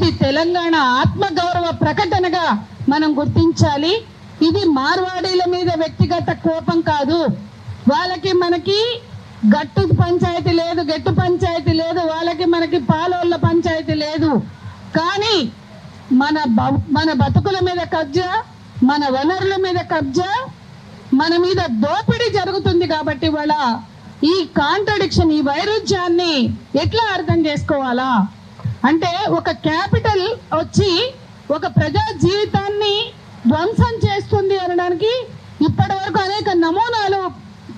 ఇది తెలంగాణ ఆత్మగౌరవ ప్రకటనగా మనం గుర్తించాలి. ఇది మార్వాడీల మీద వ్యక్తిగత కోపం కాదు. వాళ్ళకి మనకి గట్టు పంచాయతీ లేదు, గట్టు పంచాయతీ లేదు, వాళ్ళకి మనకి పాలోళ్ళ పంచాయతీ లేదు. కానీ మన బతుకుల మీద కబ్జా, మన వనరుల మీద కబ్జా, మన మీద దోపిడీ జరుగుతుంది. కాబట్టి వాళ్ళ ఈ కాంట్రడిక్షన్, ఈ వైరుధ్యాన్ని ఎట్లా అర్థం చేసుకోవాలా అంటే, ఒక క్యాపిటల్ వచ్చి ఒక ప్రజా జీవితాన్ని ధ్వంసం చేస్తుంది అనడానికి ఇప్పటి వరకు అనేక నమూనాలు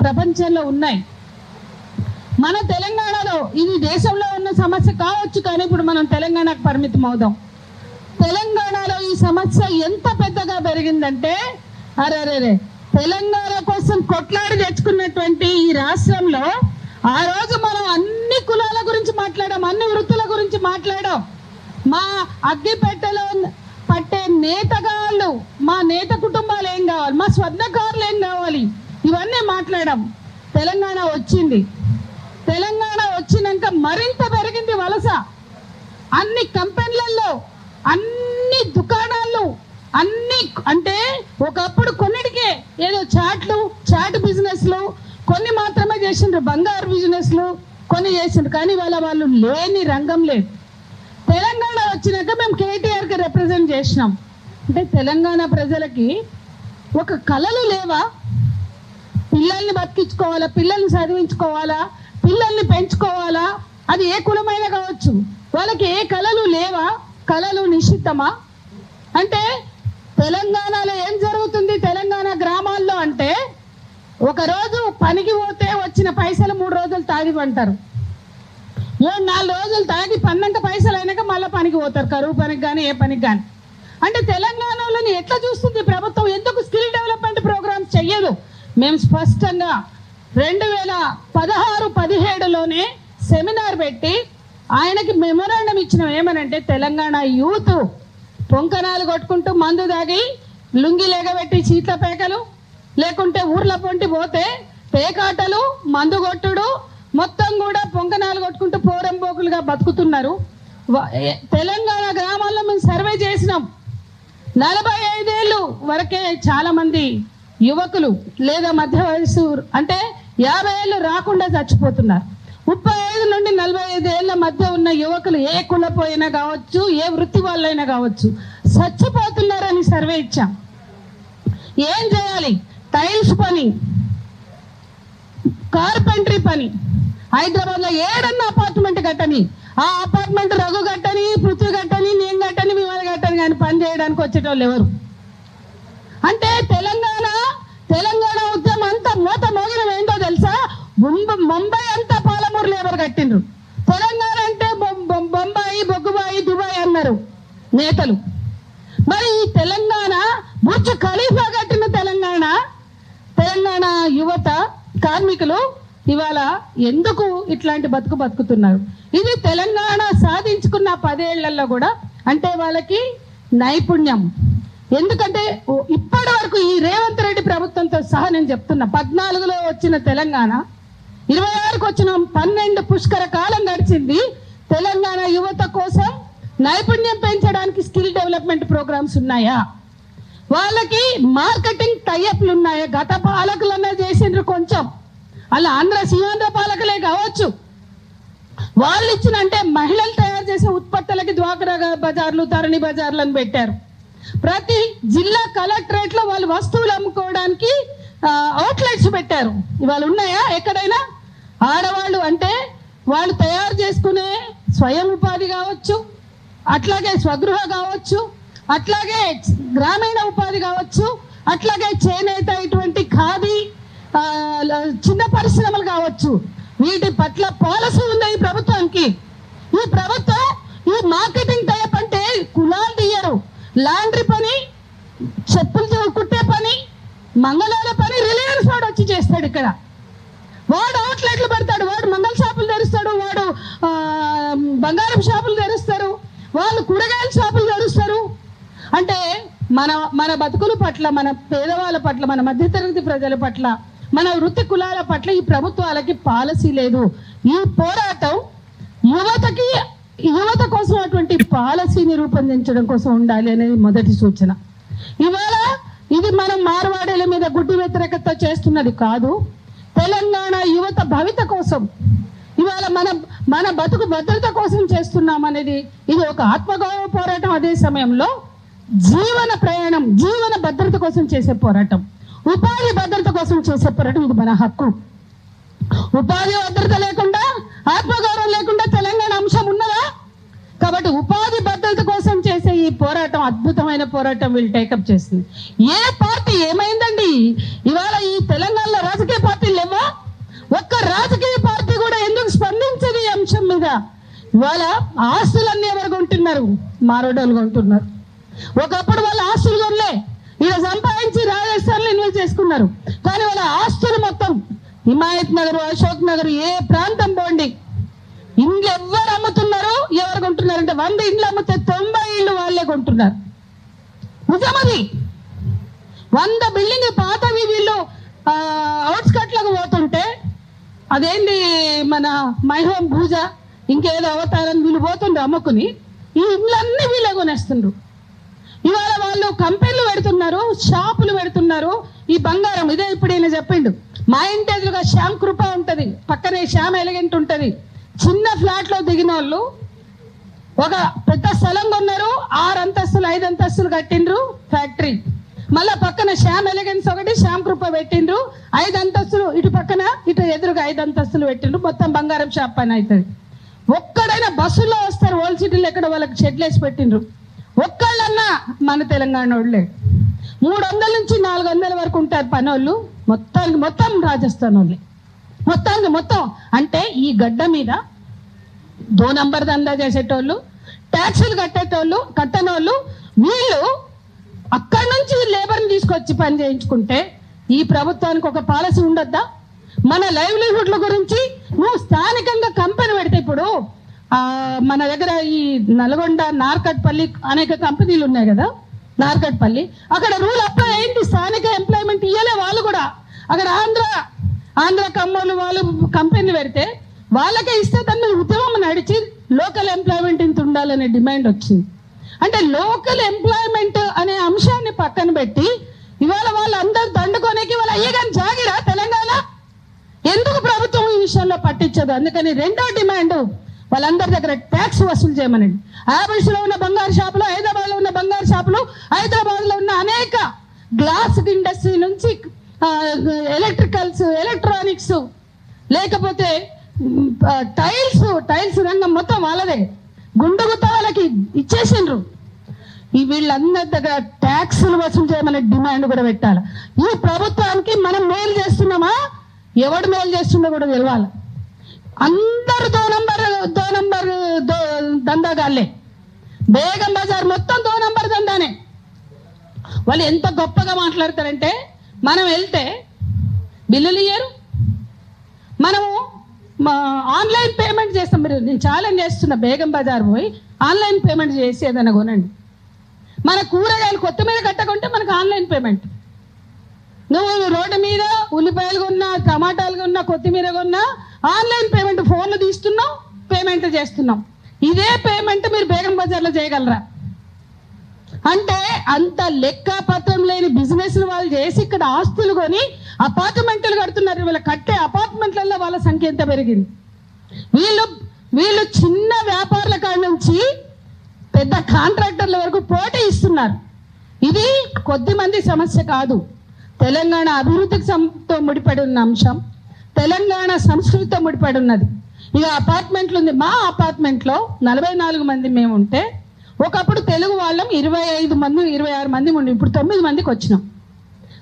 ప్రపంచంలో ఉన్నాయి. మన తెలంగాణలో ఇది దేశంలో ఉన్న సమస్య కావచ్చు, కానీ ఇప్పుడు మనం తెలంగాణకు పరిమితం అవుదాం. తెలంగాణలో ఈ సమస్య ఎంత పెద్దగా పెరిగిందంటే, అరే తెలంగాణ కోసం కొట్లాడి తెచ్చుకున్నటువంటి ఈ రాష్ట్రంలో ఆ రోజు మనం అన్ని కులాల గురించి మాట్లాడాం, అన్ని వృత్తుల గురించి మాట్లాడాం. మా అగ్గిపెట్టెలో పట్టే నేతగాళ్ళు, మా నేత కుటుంబాలు ఏం కావాలి, మా స్వర్ణకారులు ఏం కావాలి, ఇవన్నీ మాట్లాడాం. తెలంగాణ వచ్చింది. తెలంగాణ వచ్చినాక మరింత పెరిగింది వలస. అన్ని కంపెనీలలో, అన్ని దుకాణాలు, అన్ని అంటే ఒకప్పుడు కొన్నిటికే ఏదో చాట్ బిజినెస్లు కొన్ని మాత్రమే చేసిండ్రు, బంగారు బిజినెస్లు కొన్ని చేసిండ్రు. కానీ వాళ్ళు లేని రంగం లేదు. తెలంగాణ వచ్చినాక మేము కేటీఆర్కి రిప్రజెంట్ చేసినాం. అంటే తెలంగాణ ప్రజలకి ఒక కళలు లేవా? పిల్లల్ని బతికించుకోవాలా, పిల్లల్ని చదివించుకోవాలా, పిల్లల్ని పెంచుకోవాలా, అది ఏ కులమైనా కావచ్చు. వాళ్ళకి ఏ కళలు లేవా? కళలు నిషిద్ధమా? అంటే తెలంగాణలో ఏం జరుగుతుంది తెలంగాణ గ్రామాల్లో అంటే, ఒకరోజు పనికి పోతే వచ్చిన పైసలు 3 రోజులు తాగి పంటారు, 3-4 రోజులు తాగి పన్నాక పైసలు అయినాక మళ్ళీ పనికి పోతారు, కరువు పనికి కానీ ఏ పనికి కానీ. అంటే తెలంగాణలోని ఎట్లా చూస్తుంది ప్రభుత్వం? ఎందుకు స్కిల్ డెవలప్మెంట్ ప్రోగ్రామ్స్ చెయ్యదు? మేము స్పష్టంగా 2016-17లోనే సెమినార్ పెట్టి ఆయనకి మెమోరాండం ఇచ్చినాం. ఏమనంటే, తెలంగాణ యూత్ పొంకనాలు కొట్టుకుంటూ మందు దాగి లుంగి లేగబెట్టి చీట్ల పేకలు, లేకుంటే ఊర్ల పొంటి పోతే పేకాటలు, మందు కొట్టుడు, మొత్తం కూడా పొంకనాలు కొట్టుకుంటూ పోరంబోకులుగా బతుకుతున్నారు. తెలంగాణ గ్రామాల్లో మేము సర్వే చేసినాం. 45 ఏళ్ళు వరకే చాలా మంది యువకులు లేదా మధ్య వయసు అంటే 50 ఏళ్ళు రాకుండా చచ్చిపోతున్నారు. 35 నుండి 45 ఏళ్ల మధ్య ఉన్న యువకులు ఏ కులపోయినా కావచ్చు, ఏ వృత్తి వాళ్ళైనా కావచ్చు, చచ్చిపోతున్నారని సర్వే ఇచ్చాం. ఏం చేయాలి? టైల్స్ పని, కార్పెంటరీ పని, హైదరాబాద్లో ఏడన్నా అపార్ట్మెంట్ కట్టని, ఆ అపార్ట్మెంట్ రఘు కట్టని, పృథ్వీ కట్టని, నేను కట్టని, విమల్ కట్టని, కానీ పని చేయడానికి వచ్చేటోళ్ళు ఎవరు? అంటే తెలంగాణ ఉద్యమం అంతా మూత మోగినం ఏంటో తెలుసా? ముంబై అంతా పాలమూరులో ఎవరు కట్టిండ్రు? తెలంగాణ అంటే బొంబాయి, బొగ్గుబాయి, దుబాయ్ అన్నారు నేతలు. మరి ఈ తెలంగాణ బుర్జ్ ఖలీఫా కట్టిన తెలంగాణ యువత, కార్మికులు ఇవాళ ఎందుకు ఇట్లాంటి బతుకుతున్నారు? ఇది తెలంగాణ సాధించుకున్న 10 ఏళ్లలో కూడా అంటే వాళ్ళకి నైపుణ్యం. ఎందుకంటే ఇప్పటి వరకు ఈ రేవంత్ రెడ్డి ప్రభుత్వంతో సహా నేను చెప్తున్నా, 14లో వచ్చిన తెలంగాణ 26కు వచ్చిన 12 పుష్కర కాలం గడిచింది. తెలంగాణ యువత కోసం నైపుణ్యం పెంచడానికి స్కిల్ డెవలప్మెంట్ ప్రోగ్రామ్స్ ఉన్నాయా? వాళ్ళకి మార్కెటింగ్ టైఅప్లు ఉన్నాయా? గత పాలకులన్నా చేసిండ్రు కొంచెం, అలా సీమాంధ్ర పాలకులే కావచ్చు, వాళ్ళు ఇచ్చిన అంటే మహిళలు తయారు చేసే ఉత్పత్తులకి డ్వాక్రా బజార్లు, తరణి బజార్లను పెట్టారు. ప్రతి జిల్లా కలెక్టరేట్లో వాళ్ళు వస్తువులు అమ్ముకోవడానికి అవుట్లెట్స్ పెట్టారు. ఇవాళ ఉన్నాయా ఎక్కడైనా? ఆడవాళ్ళు అంటే వాళ్ళు తయారు చేసుకునే స్వయం ఉపాధి కావచ్చు, అట్లాగే స్వగృహ కావచ్చు, అట్లాగే గ్రామీణ ఉపాధి కావచ్చు, అట్లాగే చేనేత, ఇటువంటి ఖాదీ చిన్న పరిశ్రమలు కావచ్చు, వీటి పట్ల పాలసీ ఉంది ఈ ప్రభుత్వానికి. ఈ ప్రభుత్వం ఈ మార్కెటింగ్ టైప్ అంటే కులాలు తీయరు. లాండ్రీ పని, చెప్పులు కుట్టే పని, మంగళాల పని రిలయన్స్ వాడు వచ్చి చేస్తాడు. ఇక్కడ వాడు అవుట్లెట్లు పెడతాడు, వాడు మంగళ షాపులు తెరుస్తాడు, వాడు బంగారం షాపులు తెరుస్తారు, వాళ్ళు కూరగాయల షాపులు తెరుస్తారు. అంటే మన బతుకుల పట్ల, మన పేదవాళ్ళ పట్ల, మన మధ్యతరగతి ప్రజల పట్ల, మన వృత్తి కులాల పట్ల ఈ ప్రభుత్వాలకి పాలసీ లేదు. ఈ పోరాటం యువతకి యువత కోసం అటువంటి పాలసీని రూపొందించడం కోసం ఉండాలి అనేది మొదటి సూచన. ఇవాళ ఇది మనం మార్వాడీల మీద గుడ్డి వ్యతిరేకత చేస్తున్నది కాదు, తెలంగాణ యువత భవిత కోసం ఇవాళ మన బతుకు భద్రత కోసం చేస్తున్నాం అనేది ఇది ఒక ఆత్మగౌరవ పోరాటం. అదే సమయంలో జీవన ప్రయాణం, జీవన భద్రత కోసం చేసే పోరాటం, ఉపాధి భద్రత కోసం చేసే పోరాటం. ఇది మన హక్కు. ఉపాధి భద్రత లేకుండా, ఆత్మగౌరవం లేకుండా తెలంగాణ అంశం ఉన్నదా? కాబట్టి ఉపాధి భద్రత కోసం చేసే ఈ పోరాటం అద్భుతమైన పోరాటం వీళ్ళు టేకప్ చేసింది. ఏ పార్టీ ఏమైందండి? ఇవాళ ఈ తెలంగాణలో రాజకీయ పార్టీలు లేవా? ఒక్క రాజకీయ పార్టీ కూడా ఎందుకు స్పందించదు ఈ అంశం మీద? ఇవాళ ఆస్తులన్నీ ఎవరు కొంటున్నారు? మారోడోళ్ళు కొంటున్నారు. ఒకప్పుడు వాళ్ళ ఆస్తులు కొనలే, ఇలా సంపాదించి రాజస్థాన్లో ఇన్వెస్ట్ చేసుకున్నారు. కానీ వాళ్ళ ఆస్తులు మొత్తం హిమాయత్ నగర్, అశోక్ నగర్, ఏ ప్రాంతం పోండి, ఇండ్లు ఎవరు అమ్ముతున్నారు, ఎవరు కొంటున్నారు అంటే 100 ఇండ్లు అమ్మితే 90 ఇళ్ళు వాళ్ళే కొంటున్నారు. నిజమది. 100 బిల్డింగ్ పాత వీధిలో అవుట్స్కట్లకు పోతుంటే అదేంటి మన మై హోమ్ పూజ ఇంకేదో అవతారం వీళ్ళు పోతుండ్రు అమ్ముకుని, ఈ ఇండ్లన్నీ వీళ్ళే కొనేస్తుండ్రు. ఇవాళ వాళ్ళు కంపెనీలు పెడుతున్నారు, షాపులు పెడుతున్నారు. ఈ బంగారం ఇదే ఇప్పుడు ఈయన చెప్పిండు, మా ఇంటి ఎదురుగా శ్యామ్ కృప ఉంటుంది, పక్కనే శ్యామ్ ఎలిగెంట్ ఉంటుంది. చిన్న ఫ్లాట్లో దిగిన వాళ్ళు ఒక పెద్ద స్థలం కొన్నారు, 6 అంతస్తులు 5 అంతస్తులు కట్టిండ్రు ఫ్యాక్టరీ. మళ్ళా పక్కన శ్యామ్ ఎలిగెన్స్ ఒకటి, శ్యామ్ కృప పెట్టిండ్రు, 5 అంతస్తులు ఇటు పక్కన, ఇటు ఎదురుగా 5 అంతస్తులు పెట్టిండ్రు. మొత్తం బంగారం షాప్ పని అవుతుంది. ఒక్కడైనా బస్సులో వస్తారు, ఓల్డ్ సిటీలో ఎక్కడ వాళ్ళకి షెడ్లు వేసి పెట్టిండ్రు. ఒక్కళ్ళన్నా మన తెలంగాణ వాళ్ళే. 300 నుంచి 400 వరకు ఉంటారు పనోళ్ళు. మొత్తం రాజస్థాన్ వాళ్ళే. మొత్తం అంటే ఈ గడ్డ మీద 2 నంబర్ దందా చేసేటోళ్ళు, ట్యాక్సులు కట్టనోళ్ళు వీళ్ళు అక్కడి నుంచి లేబర్ని తీసుకొచ్చి పని చేయించుకుంటే ఈ ప్రభుత్వానికి ఒక పాలసీ ఉండొద్దా? మన లైవ్లీహుడ్ల గురించి నువ్వు స్థానికంగా కంపెనీ పెడితే, ఇప్పుడు మన దగ్గర ఈ నల్గొండ నార్కట్పల్లి అనేక కంపెనీలు ఉన్నాయి కదా, నార్కట్పల్లి అక్కడ రూల్ అప్లై అయింది, స్థానిక ఎంప్లాయ్మెంట్ ఇయ్యలే వాళ్ళు కూడా. అక్కడ ఆంధ్ర కమ్మోళ్ళు వాళ్ళు కంపెనీలు పెడితే వాళ్ళకే ఇస్తే దాని మీద ఉద్యమం నడిచి లోకల్ ఎంప్లాయ్మెంట్ ఇంత ఉండాలనే డిమాండ్ వచ్చింది. అంటే లోకల్ ఎంప్లాయ్మెంట్ అనే అంశాన్ని పక్కన పెట్టి ఇవాళ వాళ్ళందరూ దండుకోనేకి వాళ్ళ అయ్యగాని జాగిరా తెలంగాణ ఎందుకు ప్రభుత్వం ఈ విషయంలో పట్టించదు? అందుకని రెండో డిమాండ్ వాళ్ళందరి దగ్గర ట్యాక్స్ వసూలు చేయమనండి. ఆబిడ్స్ లో ఉన్న బంగారు షాపులు, హైదరాబాద్ లో ఉన్న బంగారు షాపులు, హైదరాబాద్ లో ఉన్న అనేక గ్లాస్ ఇండస్ట్రీ నుంచి ఎలక్ట్రికల్స్, ఎలక్ట్రానిక్స్, లేకపోతే టైల్స్ రంగం మొత్తం వాళ్ళదే. గుండుగుత్త వాళ్ళకి ఇచ్చేసిండ్రు. ఈ వీళ్ళందరి దగ్గర ట్యాక్సులు వసూలు చేయమనే డిమాండ్ కూడా పెట్టాలి. ఈ ప్రభుత్వానికి మనం మేలు చేస్తున్నామా, ఎవడు మేలు చేస్తుందో కూడా తెలవాలి. అందరు 2 నంబర్ దందాగాళ్ళే. బేగం బజార్ మొత్తం 2 నంబర్ దందానే. వాళ్ళు ఎంత గొప్పగా మాట్లాడతారంటే, మనం వెళ్తే బిల్లులు ఇయ్యరు, మనము ఆన్లైన్ పేమెంట్ చేస్తాం. మీరు నేను ఛాలెంజ్ చేస్తున్నా, బేగం బజార్ పోయి ఆన్లైన్ పేమెంట్ చేసి ఏదైనా కొనండి. మన కూరగాయలు కొత్తిమీర కట్టకుంటే మనకు ఆన్లైన్ పేమెంట్. నువ్వు రోడ్డు మీద ఉల్లిపాయలు కొన్నా, టమాటాలు కొన్నా, కొత్తిమీర కొన్నా ఆన్లైన్ పేమెంట్, ఫోన్లు తీస్తున్నాం, పేమెంట్ చేస్తున్నాం. ఇదే పేమెంట్ మీరు బేగం బజార్లో చేయగలరా? అంటే అంత లెక్కపత్రం లేని బిజినెస్ వాళ్ళు చేసి ఇక్కడ ఆస్తులు కొని అపార్ట్మెంట్లు కడుతున్నారు. వీళ్ళ కట్టే అపార్ట్మెంట్లలో వాళ్ళ సంఖ్య ఎంత పెరిగింది. వీళ్ళు చిన్న వ్యాపారుల కాడ నుంచి పెద్ద కాంట్రాక్టర్ల వరకు పోటీ ఇస్తున్నారు. ఇది కొద్ది మంది సమస్య కాదు, తెలంగాణ అభివృద్ధితో ముడిపడి ఉన్న అంశం, తెలంగాణ సంస్కృతితో ముడిపడి ఉన్నది. ఇక అపార్ట్మెంట్లు ఉంది. మా అపార్ట్మెంట్లో 44 మంది మేము ఉంటే, ఒకప్పుడు తెలుగు వాళ్ళం 25 మంది 26 మంది ఉండి, ఇప్పుడు 9 మందికి వచ్చినాం.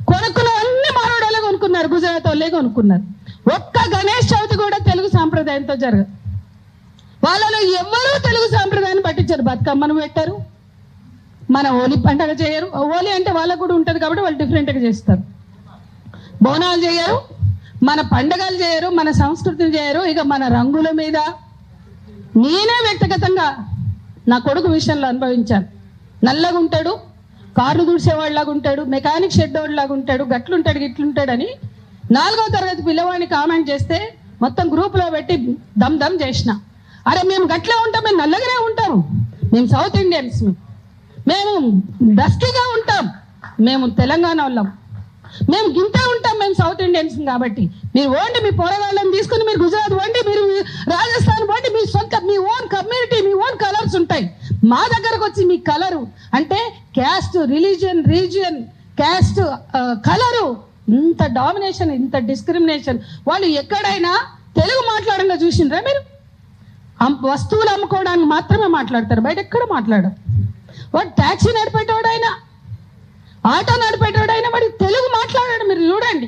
కొనుక్కున్న అన్ని మానవుడే కొనుక్కున్నారు, గుజరాత్ వాళ్ళే కొనుక్కున్నారు. ఒక్క గణేష్ చవితి కూడా తెలుగు సాంప్రదాయంతో జరగదు. వాళ్ళలో ఎవరూ తెలుగు సాంప్రదాయాన్ని పట్టించారు. బతుకమ్మను పెట్టారు, మన హోలీ పండుగ చేయరు. హోలీ అంటే వాళ్ళకు కూడా ఉంటుంది కాబట్టి వాళ్ళు డిఫరెంట్గా చేస్తారు. బోనాలు చేయరు, మన పండుగలు చేయరు, మన సంస్కృతిని చేయరు. ఇక మన రంగుల మీద నేనే వ్యక్తిగతంగా నా కొడుకు విషయంలో అనుభవించాను. నల్లగా ఉంటాడు, కార్లు దూడ్చేవాళ్ళలాగా ఉంటాడు, మెకానిక్ షెడ్ వాళ్ళలాగా ఉంటాడు, గట్లుంటాడు గిట్లుంటాడని 4వ తరగతి పిల్లవాడిని కామెంట్ చేస్తే మొత్తం గ్రూప్లో పెట్టి దమ్ చేసిన. అరే మేము గట్లే ఉంటాం, మేము నల్లగానే ఉంటాము, మేము సౌత్ ఇండియన్స్, మేము డస్కీగా ఉంటాం, మేము తెలంగాణ వాళ్ళం, మేము గింతే ఉంటాం, మేము సౌత్ ఇండియన్స్ కాబట్టి మీరు ఓన్లీ మీ పోరగాళ్ళని తీసుకుని మీరు గుజరాత్ పోండి, మీరు రాజస్థాన్ పోండి, మీ సొంత మీ ఓన్ కమ్యూనిటీ, మీ ఓన్ కలర్స్ ఉంటాయి. మా దగ్గరకు వచ్చి మీ కలరు అంటే caste, religion, region, caste, colour, ఇంత డామినేషన్, ఇంత డిస్క్రిమినేషన్. వాళ్ళు ఎక్కడైనా తెలుగు మాట్లాడంగా చూసిండ్రా మీరు? వస్తువులు అమ్ముకోవడానికి మాత్రమే మాట్లాడతారు, బయట ఎక్కడ మాట్లాడరు. వాడు ట్యాక్సీ నడిపేటోడైనా, ఆటో నడిపేటోడైనా వాడి తెలుగు మాట్లాడాడు. మీరు చూడండి,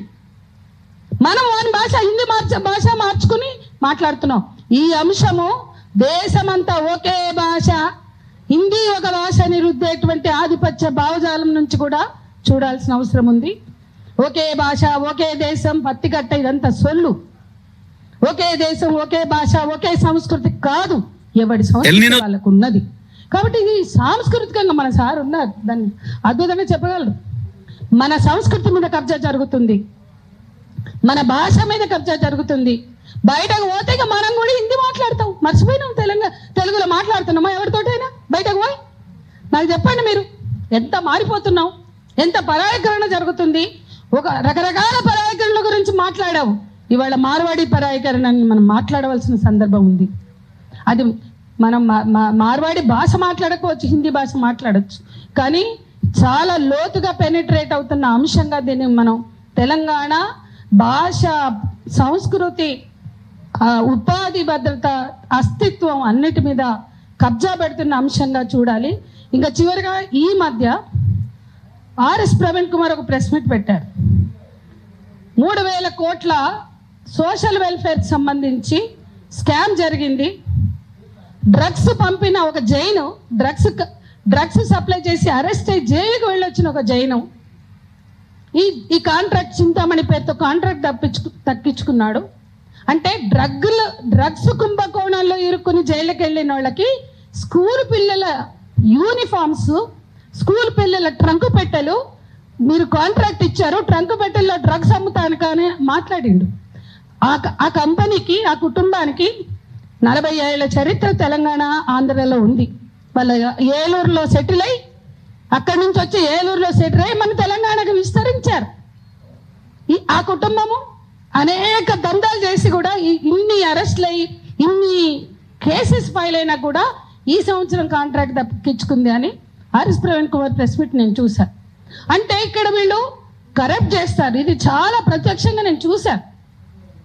మనం వాని భాష హిందీ భాష మార్చుకుని మాట్లాడుతున్నాం. ఈ అంశము దేశమంతా ఒకే భాష, హిందీ ఒక భాషని రుద్దేటువంటి ఆధిపత్య భావజాలం నుంచి కూడా చూడాల్సిన అవసరం ఉంది. ఒకే భాష, ఒకే దేశం, పత్తికట్ట, ఇదంతా సొల్లు. ఒకే దేశం, ఒకే భాష, ఒకే సంస్కృతి కాదు, ఎవడి సంస్కృతి వాళ్ళకు ఉన్నది. కాబట్టి ఇది సాంస్కృతికంగా మన సార్ ఉన్నారు, దాన్ని అద్భుతంగా చెప్పగలరు. మన సంస్కృతి మీద కబ్జా జరుగుతుంది, మన భాష మీద కబ్జా జరుగుతుంది. బయటకు పోతే ఇక మనం కూడా హిందీ మాట్లాడతాం, మర్చిపోయినాం తెలుగులో మాట్లాడుతున్నామా ఎవరితోటైనా? బయటకు పోయి నాకు చెప్పండి, మీరు ఎంత మారిపోతున్నాం, ఎంత పరాయీకరణ జరుగుతుంది. ఒక రకరకాల పరాయీకరణల గురించి మాట్లాడావు, ఇవాళ మార్వాడి పరాయీకరణని మనం మాట్లాడవలసిన సందర్భం ఉంది. అది మనం మార్వాడి భాష మాట్లాడకపోవచ్చు, హిందీ భాష మాట్లాడచ్చు, కానీ చాలా లోతుగా పెనిట్రేట్ అవుతున్న అంశంగా దీన్ని మనం తెలంగాణ భాష, సంస్కృతి, ఉపాధి భద్రత, అస్తిత్వం అన్నిటి మీద కబ్జా పెడుతున్న అంశంగా చూడాలి. ఇంకా చివరిగా ఈ మధ్య ఆర్ఎస్ ప్రవీణ్ కుమార్ ఒక ప్రెస్ మీట్ పెట్టారు. 3,000 కోట్ల సోషల్ వెల్ఫేర్కి సంబంధించి స్కామ్ జరిగింది. డ్రగ్స్ పంపిన ఒక జైను, డ్రగ్స్ సప్లై చేసి అరెస్ట్ అయ్యి జైలుకి వెళ్ళొచ్చిన ఒక జైను ఈ కాంట్రాక్ట్, చింతామణి పేరుతో కాంట్రాక్ట్ తప్పించుకున్నాడు. అంటే డ్రగ్స్ కుంభకోణంలో ఇరుక్కుని జైలుకి వెళ్ళిన వాళ్ళకి స్కూల్ పిల్లల యూనిఫామ్స్, స్కూల్ పిల్లల ట్రంకు పెట్టెలు మీరు కాంట్రాక్ట్ ఇచ్చారు, ట్రంకు పెట్టెల్లో డ్రగ్స్ అమ్ముతానికని మాట్లాడిండు. ఆ కంపెనీకి, ఆ కుటుంబానికి 40 ఏళ్ల చరిత్ర తెలంగాణ, ఆంధ్రలో ఉంది. వాళ్ళ ఏలూరులో సెటిల్ అయ్యి, అక్కడి నుంచి వచ్చి ఏలూరులో సెటిల్ అయ్యి మన తెలంగాణకు విస్తరించారు. ఆ కుటుంబము అనేక దందాలు చేసి కూడా ఇన్ని అరెస్టులు అయ్యి, ఇన్ని కేసెస్ ఫైల్ అయినా కూడా ఈ సంవత్సరం కాంట్రాక్ట్ దక్కించుకుంది అని RS Praveen Kumar press meet నేను చూశాను. అంటే ఇక్కడ వీళ్ళు కరప్ట్ చేస్తారు. ఇది చాలా ప్రత్యక్షంగా నేను చూశాను,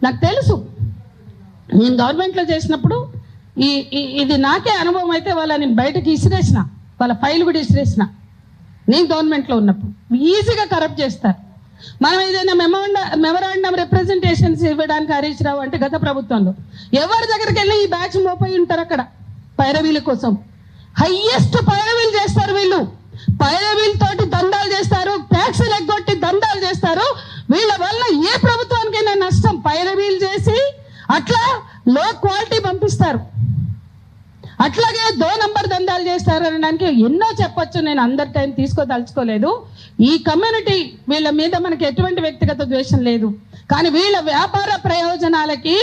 నాకు తెలుసు. నేను గవర్నమెంట్లో చేసినప్పుడు ఇది నాకే అనుభవం. అయితే వాళ్ళని బయటకి ఇసిరేసిన, వాళ్ళ ఫైల్ కూడా ఇసిరేసిన. నేను గవర్నమెంట్లో ఉన్నప్పుడు ఈజీగా కరప్ట్ చేస్తారు. మనం ఏదైనా మెమరాండం రిప్రజెంటేషన్స్ ఇవ్వడానికి హరీష్ రావు అంటే గత ప్రభుత్వంలో ఎవరి దగ్గరికి వెళ్ళి ఈ బ్యాచ్ మోపోయి ఉంటారు అక్కడ పైరవీల కోసం. హైయెస్ట్ పైరవీలు చేస్తారు వీళ్ళు, పైరవీలతోటి దందాలు చేస్తారు, ట్యాక్సులు ఎగ్గొట్టి దందాలు చేస్తారు. వీళ్ళ వల్ల ఏ ప్రభుత్వానికైనా నష్టం. పైరవీలు చేసి అట్లా లో క్వాలిటీ పంపిస్తారు, అట్లాగే 2 నంబర్ దందాలు చేస్తారు అనడానికి ఎన్నో చెప్పొచ్చు. నేను అందరి టైం తీసుకోదలుచుకోలేదు. ఈ కమ్యూనిటీ వీళ్ళ మీద మనకి ఎటువంటి వ్యక్తిగత ద్వేషం లేదు, కానీ వీళ్ళ వ్యాపార ప్రయోజనాలకి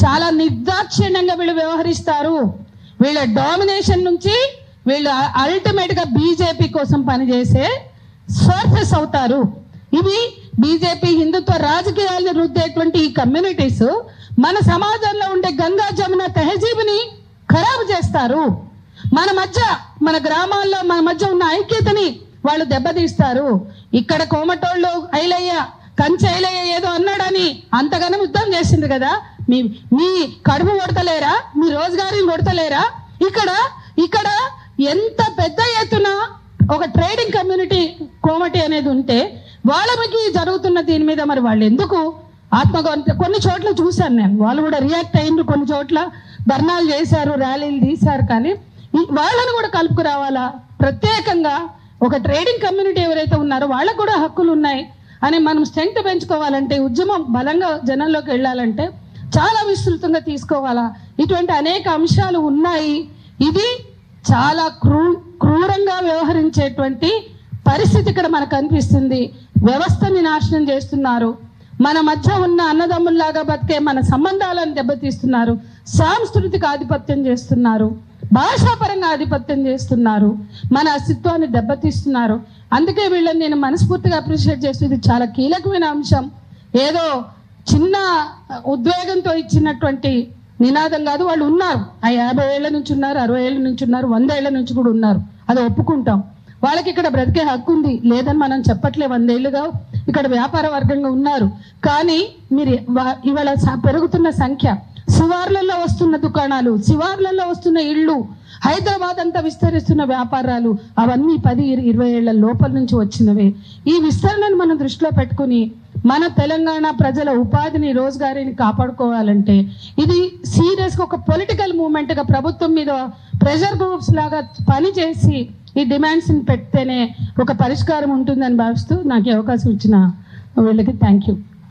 చాలా నిర్దాక్షిణ్యంగా వీళ్ళు వ్యవహరిస్తారు. వీళ్ళ డామినేషన్ నుంచి వీళ్ళు అల్టిమేట్గా బీజేపీ కోసం పనిచేసే సోర్సెస్ అవుతారు. ఇవి బీజేపీ హిందుత్వ రాజకీయాలను రుద్దేటువంటి ఈ కమ్యూనిటీస్ మన సమాజంలో ఉండే గంగా జమున తెహజీబ్ని ఖరాబు చేస్తారు. మన గ్రామాల్లో మన మధ్య ఉన్న ఐక్యతని వాళ్ళు దెబ్బతీస్తారు. ఇక్కడ కోమటోళ్ళు కంచె ఐలయ్య ఏదో అన్నాడని అంతగానో యుద్ధం చేసింది కదా. మీ కడుపు కొడతలేరా, మీ రోజుగారిని కొడతలేరా? ఇక్కడ ఎంత పెద్ద ఎత్తున ఒక ట్రేడింగ్ కమ్యూనిటీ కోమటి అనేది ఉంటే వాళ్ళకి జరుగుతున్న దీని మీద మరి వాళ్ళు ఎందుకు ఆత్మగౌరవం? కొన్ని చోట్ల చూశాను నేను, వాళ్ళు కూడా రియాక్ట్ అయ్యిండ్రు, కొన్ని చోట్ల ధర్నాలు చేశారు, ర్యాలీలు తీశారు. కానీ వాళ్ళని కూడా కలుపుకు రావాలా? ప్రత్యేకంగా ఒక ట్రేడింగ్ కమ్యూనిటీ ఎవరైతే ఉన్నారో వాళ్ళకు కూడా హక్కులు ఉన్నాయి అని మనం స్ట్రెంగ్త్ పెంచుకోవాలంటే, ఉద్యమం బలంగా జనంలోకి వెళ్ళాలంటే చాలా విస్తృతంగా తీసుకోవాలా. ఇటువంటి అనేక అంశాలు ఉన్నాయి. ఇది చాలా క్రూరంగా వ్యవహరించేటువంటి పరిస్థితి ఇక్కడ మనకు అనిపిస్తుంది. వ్యవస్థని నాశనం చేస్తున్నారు. మన మధ్య ఉన్న అన్నదమ్ముల్లాగా బతికే మన సంబంధాలను దెబ్బతీస్తున్నారు, సాంస్కృతిక ఆధిపత్యం చేస్తున్నారు, భాషాపరంగా ఆధిపత్యం చేస్తున్నారు, మన అస్తిత్వాన్ని దెబ్బతీస్తున్నారు. అందుకే వీళ్ళని నేను మనస్ఫూర్తిగా అప్రిషియేట్ చేస్తూ, ఇది చాలా కీలకమైన అంశం. ఏదో చిన్న ఉద్వేగంతో ఇచ్చినటువంటి నినాదం కాదు. వాళ్ళు ఉన్నారు, 50 ఏళ్ల నుంచి ఉన్నారు, 60 ఏళ్ల నుంచి ఉన్నారు, 100 ఏళ్ల నుంచి కూడా ఉన్నారు. అది ఒప్పుకుంటాం. వాళ్ళకి ఇక్కడ బ్రతికే హక్కు ఉంది, లేదని మనం చెప్పట్లే. 100 ఏళ్ళుగా ఇక్కడ వ్యాపార వర్గంగా ఉన్నారు. కానీ మీరు ఇవాళ పెరుగుతున్న సంఖ్య, శివార్లలో వస్తున్న దుకాణాలు, శివార్లలో వస్తున్న ఇళ్ళు, హైదరాబాద్ అంతా విస్తరిస్తున్న వ్యాపారాలు, అవన్నీ 10-20 ఏళ్ల లోపల నుంచి వచ్చినవే. ఈ విస్తరణను మనం దృష్టిలో పెట్టుకుని మన తెలంగాణ ప్రజల ఉపాధిని, రోజ్గారీని కాపాడుకోవాలంటే ఇది సీరియస్గా ఒక పొలిటికల్ మూవ్మెంట్గా ప్రభుత్వం మీద ప్రెషర్ గ్రూప్స్ లాగా పనిచేసి ఈ డిమాండ్స్ని పెడితేనే ఒక పరిష్కారం ఉంటుందని భావిస్తూ నాకు అవకాశం ఇచ్చిన వీళ్ళకి థ్యాంక్ యూ.